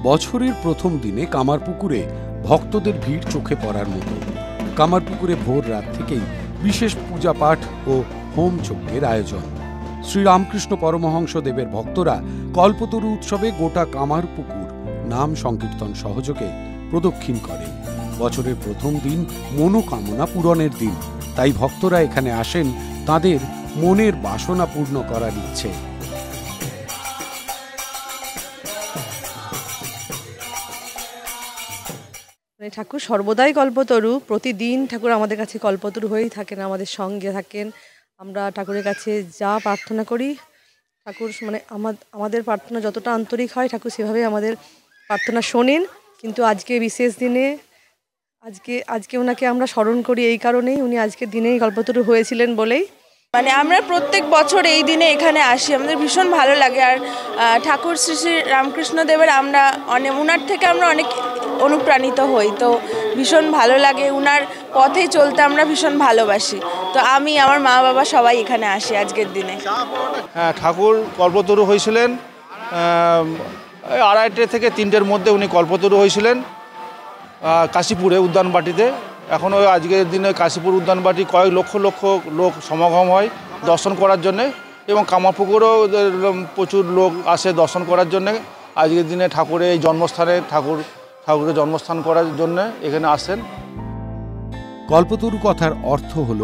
বছরের প্রথম দিনে কামারপুকুরে ভক্তদের ভিড় চোখে পড়ার মতো। কামারপুকুরে ভোর রাত থেকেই বিশেষ পূজা পাঠ ও হোম যজ্ঞের আয়োজন। শ্রীরামকৃষ্ণ পরমহংস দেবের ভক্তরা কল্পতরু উৎসবে গোটা কামারপুকুর নাম সংকীর্তন সহযোগে প্রদক্ষিণ করে। বছরের প্রথম দিন মনোকামনা পূরণের দিন, তাই ভক্তরা এখানে আসেন তাদের মনের বাসনা পূর্ণ করার ইচ্ছে। ঠাকুর সর্বদাই কল্পতরু, প্রতিদিন ঠাকুর আমাদের কাছে কল্পতরু হয়েই থাকেন, আমাদের সঙ্গে থাকেন। আমরা ঠাকুরের কাছে যা প্রার্থনা করি, ঠাকুর আমাদের প্রার্থনা যতটা আন্তরিক হয় ঠাকুর সেভাবেই আমাদের প্রার্থনা শোনেন। কিন্তু আজকে বিশেষ দিনে আজকে ওনাকে আমরা স্মরণ করি এই কারণেই, উনি আজকের দিনেই কল্পতরু হয়েছিলেন বলেই। আমরা প্রত্যেক বছর এই দিনে এখানে আসি, আমাদের ভীষণ ভালো লাগে। আর ঠাকুর শ্রী শ্রী রামকৃষ্ণ দেবের আমরা উনার থেকে আমরা অনেক অনুপ্রাণিত হই, তো ভীষণ ভালো লাগে। উনার পথেই চলতে আমরা ভীষণ ভালোবাসি, তো আমি আমার মা বাবা সবাই এখানে আসি আজকের দিনে। হ্যাঁ, ঠাকুর কল্পতরু হয়েছিলেন 2:30 থেকে 3টের মধ্যে উনি কল্পতরু হয়েছিলেন কাশীপুরে উদ্যানবাটিতে। এখন ওই আজকের দিনে কাশীপুর উদ্যানবাটি কয়েক লক্ষ লক্ষ লোক সমাগম হয় দর্শন করার জন্যে, এবং কামারপুকুরেও প্রচুর লোক আসে দর্শন করার জন্যে। আজকের দিনে ঠাকুরের এই জন্মস্থানে ঠাকুরের জন্মস্থান করার জন্য এখানে আসেন। কল্পতরু কথার অর্থ হল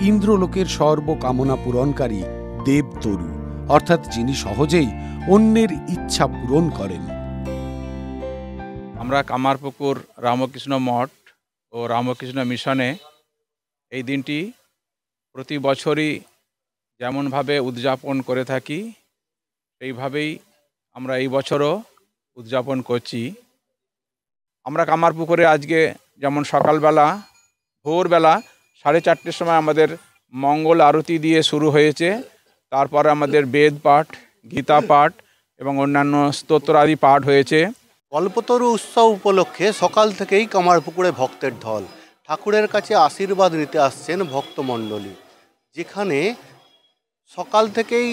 ইন্দ্রলোকের সর্বকামনা পূরণকারী দেবতরু, অর্থাৎ যিনি সহজেই অন্যের ইচ্ছা পূরণ করেন। আমরা কামারপুকুর রামকৃষ্ণ মঠ ও রামকৃষ্ণ মিশনে এই দিনটি প্রতি বছরই যেমনভাবে উদযাপন করে থাকি, সেইভাবেই আমরা এই বছরও উদযাপন করছি। আমরা কামারপুকুরে আজকে যেমন সকালবেলা ভোরবেলা 4:30 সময় আমাদের মঙ্গল আরতি দিয়ে শুরু হয়েছে। তারপরে আমাদের বেদ পাঠ, গীতা পাঠ এবং অন্যান্য স্তোত্রাদি পাঠ হয়েছে। কল্পতরু উৎসব উপলক্ষে সকাল থেকেই কামারপুকুরে ভক্তের ঢল। ঠাকুরের কাছে আশীর্বাদ নিতে আসছেন ভক্তমণ্ডলী, যেখানে সকাল থেকেই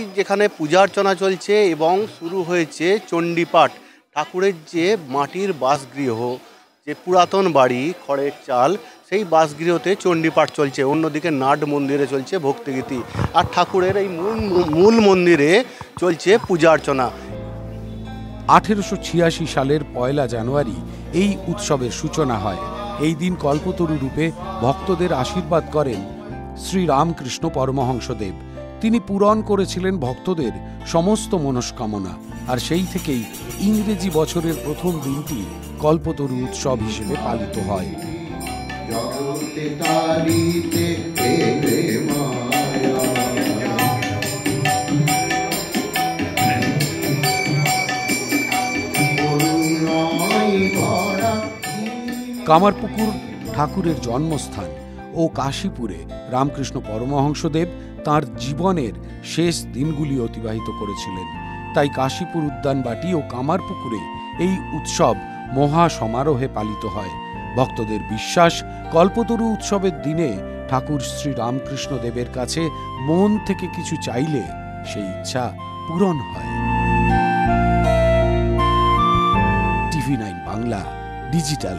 পূজা অর্চনা চলছে এবং শুরু হয়েছে চণ্ডীপাঠ। ঠাকুরের যে মাটির বাসগৃহ, যে পুরাতন বাড়ি খড়ের চাল, সেই বাসগৃহতে চণ্ডীপাঠ চলছে। অন্যদিকে নাট মন্দিরে চলছে ভক্তিগীতি, আর ঠাকুরের এই মূল মন্দিরে চলছে পূজা অর্চনা। 1886 সালের 1 জানুয়ারি এই উৎসবের সূচনা হয়। এই দিন কল্পতরু রূপে ভক্তদের আশীর্বাদ করেন শ্রীরামকৃষ্ণ পরমহংসদেব। তিনি পূরণ করেছিলেন ভক্তদের সমস্ত মনস্কামনা, আর সেই থেকেই ইংরেজি বছরের প্রথম দিনটি কল্পতরু উৎসব হিসেবে পালিত হয়। কামারপুকুর ঠাকুরের জন্মস্থান ও কাশীপুরে রামকৃষ্ণ পরমহংসদেব তাঁর জীবনের শেষ দিনগুলি অতিবাহিত করেছিলেন। তাই কাশীপুর উদ্যানবাটি ও কামারপুকুরে এই উৎসব মহা সমারোহে পালিত হয়। ভক্তদের বিশ্বাস, কল্পতরু উৎসবের দিনে ঠাকুর শ্রী রামকৃষ্ণ দেবের কাছে মন থেকে কিছু চাইলে সেই ইচ্ছা পূরণ হয়। TV9 Bangla digital.